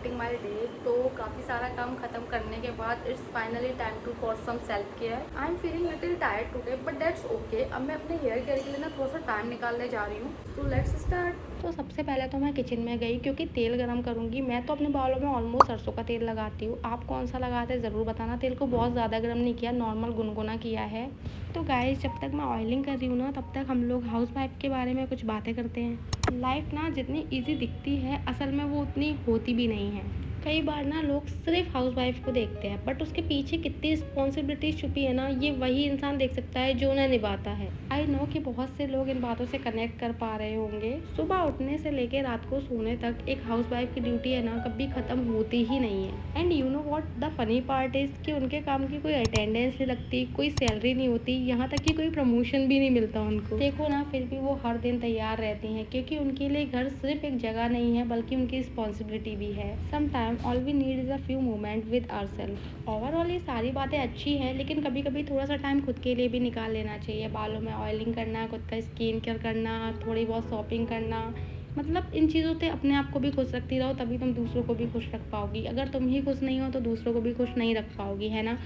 Starting my day. तो काफ़ी सारा काम खत्म करने के बाद it's finally time to for some self care. I am feeling little tired today but that's okay. अब मैं अपने हेयर केयर के लिए ना थोड़ा सा टाइम निकालने जा रही हूँ। तो लेट्स स्टार्ट। तो सबसे पहले तो मैं किचन में गई क्योंकि तेल गरम करूँगी। मैं तो अपने बालों में ऑलमोस्ट सरसों का तेल लगाती हूँ। आप कौन सा लगाते हैं ज़रूर बताना। तेल को बहुत ज़्यादा गर्म नहीं किया, नॉर्मल गुनगुना किया है। तो गाइस, जब तक मैं ऑयलिंग कर रही हूँ ना तब तक हम लोग हाउस वाइफ के बारे में कुछ बातें करते हैं। लाइफ ना जितनी इजी दिखती है असल में वो उतनी होती भी नहीं है। कई बार ना लोग सिर्फ हाउस वाइफ को देखते हैं बट उसके पीछे कितनी रिस्पॉन्सिबिलिटीज छुपी है ना, ये वही इंसान देख सकता है जो उन्हें निभाता है। आई नो कि बहुत से लोग इन बातों से कनेक्ट कर पा रहे होंगे। सुबह उठने से लेकर रात को सोने तक एक हाउस वाइफ की ड्यूटी है ना कभी खत्म होती ही नहीं है। And you know what the funny part is कि उनके काम की कोई अटेंडेंस नहीं लगती, कोई सैलरी नहीं होती, यहाँ तक कि कोई प्रमोशन भी नहीं मिलता उनको। देखो ना, फिर भी वो हर दिन तैयार रहती हैं क्योंकि उनके लिए घर सिर्फ एक जगह नहीं है बल्कि उनकी रिस्पॉन्सिबिलिटी भी है। Sometime all we need is a few moment with ourselves. Overall ये सारी बातें अच्छी हैं लेकिन कभी कभी थोड़ा सा टाइम खुद के लिए भी निकाल लेना चाहिए। बालों में ऑयलिंग करना, खुद का स्किन केयर करना, थोड़ी बहुत शॉपिंग करना, मतलब इन चीज़ों से अपने आप को भी खुश रखती रहो तभी तुम दूसरों को भी खुश रख पाओगी। अगर तुम ही खुश नहीं हो तो दूसरों को भी खुश नहीं रख पाओगी, है ना।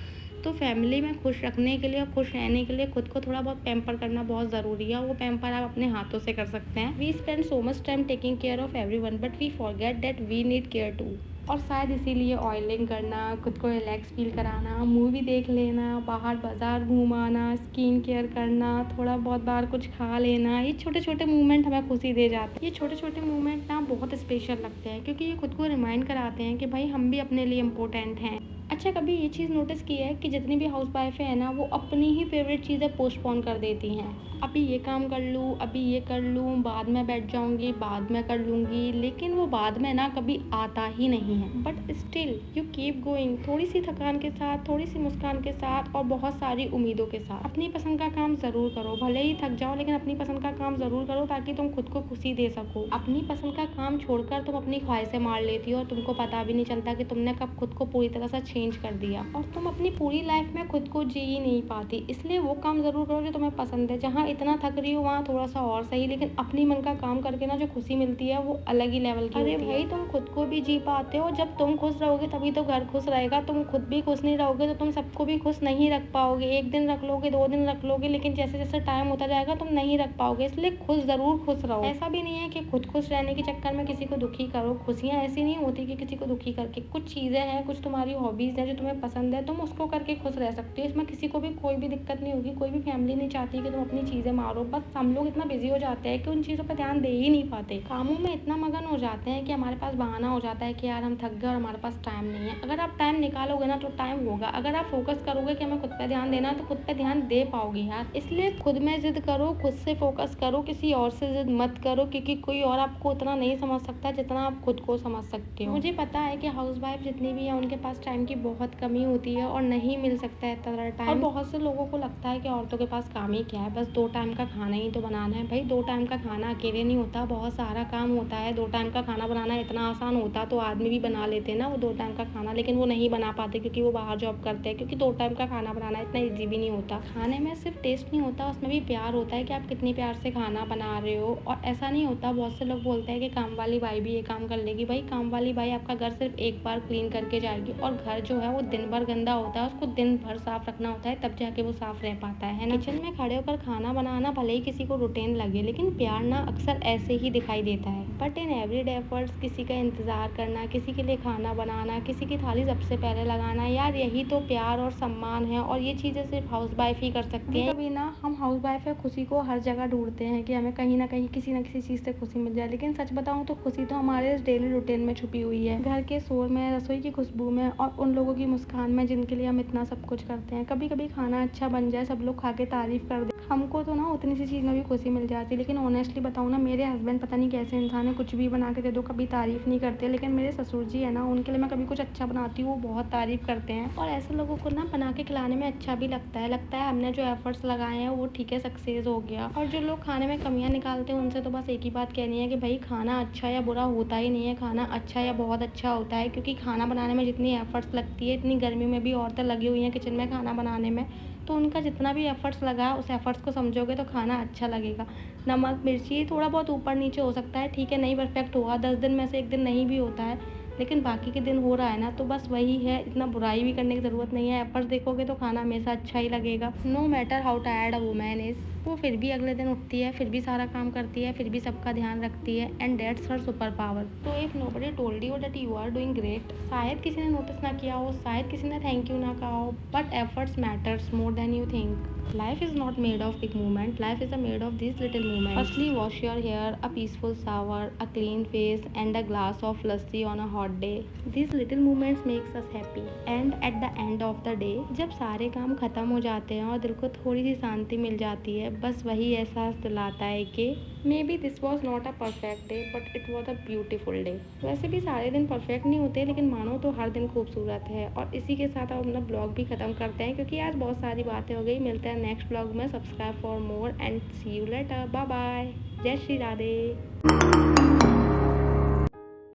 तो फैमिली में खुश रखने के लिए और खुश रहने के लिए खुद को थोड़ा बहुत पैम्पर करना बहुत ज़रूरी है। वो पैम्पर आप अपने हाथों से कर सकते हैं। We spend so much time taking care of everyone but we forget that we need care too. और शायद इसीलिए ऑयलिंग करना, खुद को रिलैक्स फील कराना, मूवी देख लेना, बाहर बाजार घूमाना, स्किन केयर करना, थोड़ा बहुत बाहर कुछ खा लेना, ये छोटे छोटे मूवमेंट हमें खुशी दे जाते हैं। ये छोटे छोटे मूवमेंट ना बहुत स्पेशल लगते हैं क्योंकि ये खुद को रिमाइंड कराते हैं कि भाई हम भी अपने लिए इम्पोर्टेंट हैं। अच्छा, कभी ये चीज़ नोटिस की है कि जितनी भी हाउस वाइफ है ना वो अपनी ही फेवरेट चीज़ें पोस्टपोन कर देती हैं। अभी ये काम कर लूँ, अभी ये कर लूँ, बाद में बैठ जाऊँगी, बाद में कर लूँगी, लेकिन वो बाद में ना कभी आता ही नहीं है। But still you keep going, थोड़ी सी थकान के साथ, थोड़ी सी मुस्कान के साथ और बहुत सारी उम्मीदों के साथ। अपनी पसंद का काम ज़रूर करो, भले ही थक जाओ लेकिन अपनी पसंद का काम ज़रूर करो ताकि तुम खुद को खुशी दे सको। अपनी पसंद का काम छोड़कर तुम अपनी ख्वाहिशें मार लेती हो और तुमको पता भी नहीं चलता कि तुमने कब खुद को पूरी तरह से चेंज कर दिया और तुम अपनी पूरी लाइफ में खुद को जी ही नहीं पाती। इसलिए वो काम ज़रूर करो जो तुम्हें पसंद है। जहाँ इतना थक रही हो वहाँ थोड़ा सा और सही, लेकिन अपनी मन का काम करके ना जो खुशी मिलती है वो अलग ही लेवल की होती है। अरे भाई, तुम खुद को भी जी पाते हो। जब तुम खुश रहोगे तभी तो घर खुश रहेगा। तुम खुद भी खुश नहीं रहोगे तो तुम सबको भी खुश नहीं रख पाओगे। एक दिन रख लोगे, 2 दिन रख लोगे, लेकिन जैसे जैसे टाइम होता जाएगा तुम नहीं रख पाओगे। इसलिए खुश ज़रूर खुश रहो। ऐसा भी नहीं है कि खुद खुश रहने के चक्कर में किसी को दुखी करो। खुशियाँ ऐसी नहीं होती कि किसी को दुखी करके। कुछ चीज़ें हैं, कुछ तुम्हारी हॉबीज़ हैं जो तुम्हें पसंद है, तुम उसको करके खुश रह सकते हो। इसमें किसी को भी कोई भी दिक्कत नहीं होगी। कोई भी फैमिली नहीं चाहती कि तुम अपनी चीज़ें मारो। बस हम लोग इतना बिजी हो जाते हैं कि उन चीज़ों पर ध्यान दे ही नहीं पाते। कामों में इतना मगन हो जाते हैं कि हमारे पास बहाना हो जाता है कि यार हम थक गए और हमारे पास टाइम नहीं है। अगर आप टाइम निकालोगे ना तो टाइम होगा। अगर आप फोकस करोगे कि हमें खुद पे ध्यान देना है तो खुद पे ध्यान दे पाओगे यार। इसलिए खुद में जिद करो, खुद से फोकस करो, किसी और से जिद मत करो क्योंकि कोई और आपको उतना नहीं समझ सकता जितना आप खुद को समझ सकते हो। मुझे पता है कि हाउस वाइफ जितनी भी है उनके पास टाइम की बहुत कमी होती है और नहीं मिल सकता है इतना टाइम। और बहुत से लोगों को लगता है कि औरतों के पास काम ही क्या है, बस 2 टाइम का खाना ही तो बनाना है। भाई 2 टाइम का खाना अकेले नहीं होता, बहुत सारा काम होता है। 2 टाइम का खाना बनाना इतना आसान होता तो आदमी भी बना लेते ना वो 2 टाइम का खाना, लेकिन वो नहीं बना पाते क्योंकि वो बाहर जॉब करते हैं। क्योंकि 2 टाइम का खाना बनाना इतना ईजी भी नहीं होता। खाने में सिर्फ टेस्ट नहीं होता, उसमें भी प्यार होता है कि आप कितनी प्यार से खाना बना रहे हो। और ऐसा नहीं होता, बहुत से लोग बोलते हैं कि काम वाली बाई भी ये काम कर लेगी। भाई काम वाली बाई आपका घर सिर्फ एक बार क्लीन करके जाएगी और घर जो है वो दिन भर गंदा होता है, उसको दिन भर साफ रखना होता है तब जाके वो साफ रह पाता है ना। किचन में खड़े होकर खाना बनाना भले ही किसी को रूटीन लगे लेकिन प्यार ना अक्सर ऐसे ही दिखाई देता है। बट इन एवरीडे एफर्ट्स, किसी का इंतजार करना, किसी के लिए खाना बनाना, किसी की थाली सबसे पहले लगाना, यार यही तो प्यार और सम्मान है। और ये चीज़ें सिर्फ हाउस वाइफ ही कर सकती है। कभी ना हम हाउस वाइफ है खुशी को हर जगह ढूंढते हैं कि हमें कहीं ना कहीं किसी ना किसी चीज़ से खुशी मिल जाए, लेकिन सच बताऊं तो खुशी तो हमारे इस डेली रूटीन में छुपी हुई है। घर के शोर में, रसोई की खुशबू में और उन लोगों की मुस्कान में जिनके लिए हम इतना सब कुछ करते हैं। कभी कभी खाना अच्छा बन जाए, सब लोग खा के तारीफ कर दे, हमको तो ना उतनी सी चीज़ में भी खुशी मिल जाती है। लेकिन ऑनेस्टली बताऊँ ना, मेरे हस्बैंड पता नहीं कैसे इंसान है, कुछ भी बना के दे दो कभी तारीफ़ नहीं करते। लेकिन मेरे ससुर जी है ना, उनके लिए मैं कभी कुछ अच्छा बनाती हूँ वो बहुत तारीफ़ करते हैं। और ऐसे लोगों को ना बना के खिलाने में अच्छा भी लगता है हमने जो एफर्ट्स लगाए हैं वो ठीक है, सक्सेस हो गया। और जो लोग खाने में कमियाँ निकालते हैं उनसे तो बस एक ही बात कहनी है कि भाई खाना अच्छा या बुरा होता ही नहीं है, खाना अच्छा या बहुत अच्छा होता है। क्योंकि खाना बनाने में जितनी एफर्ट्स लगती है, इतनी गर्मी में भी औरतें लगी हुई हैं किचन में खाना बनाने में, तो उनका जितना भी एफर्ट्स लगा उस एफर्ट्स को समझोगे तो खाना अच्छा लगेगा। नमक मिर्ची थोड़ा बहुत ऊपर नीचे हो सकता है, ठीक है, नहीं परफेक्ट हुआ, 10 दिन में से 1 दिन नहीं भी होता है, लेकिन बाकी के दिन हो रहा है ना, तो बस वही है, इतना बुराई भी करने की ज़रूरत नहीं है। एफर्ट्स देखोगे तो खाना हमेशा अच्छा ही लगेगा। No matter how tired a woman is, वो फिर भी अगले दिन उठती है, फिर भी सारा काम करती है, फिर भी सबका ध्यान रखती है, and that's her super power. तो if nobody told you that you are doing great, शायद किसी ने नोटिस ना किया हो, शायद किसी ने थैंक यू ना कहा हो, but efforts matters more than you think. Life is not made of big movement. Life is made of these little moments. Firstly, wash your hair, a peaceful shower, a clean face, and a glass of lassi on a hot day. These little moments makes us happy. And at the end of the day, जब सारे काम खत्म हो जाते हैं और दिल को थोड़ी सी शांति मिल जाती है, बस वही एहसास दिलाता है कि may be this was not a perfect day but it was a beautiful day. वैसे भी सारे दिन परफेक्ट नहीं होते, लेकिन मानो तो हर दिन खूबसूरत है। और इसी के साथ अब अपना ब्लॉग भी खत्म करते हैं, क्योंकि आज बहुत सारी बातें हो गई। मिलते हैं नेक्स्ट ब्लॉग में। Subscribe for more and see you later. Bye bye. जय श्री राधे।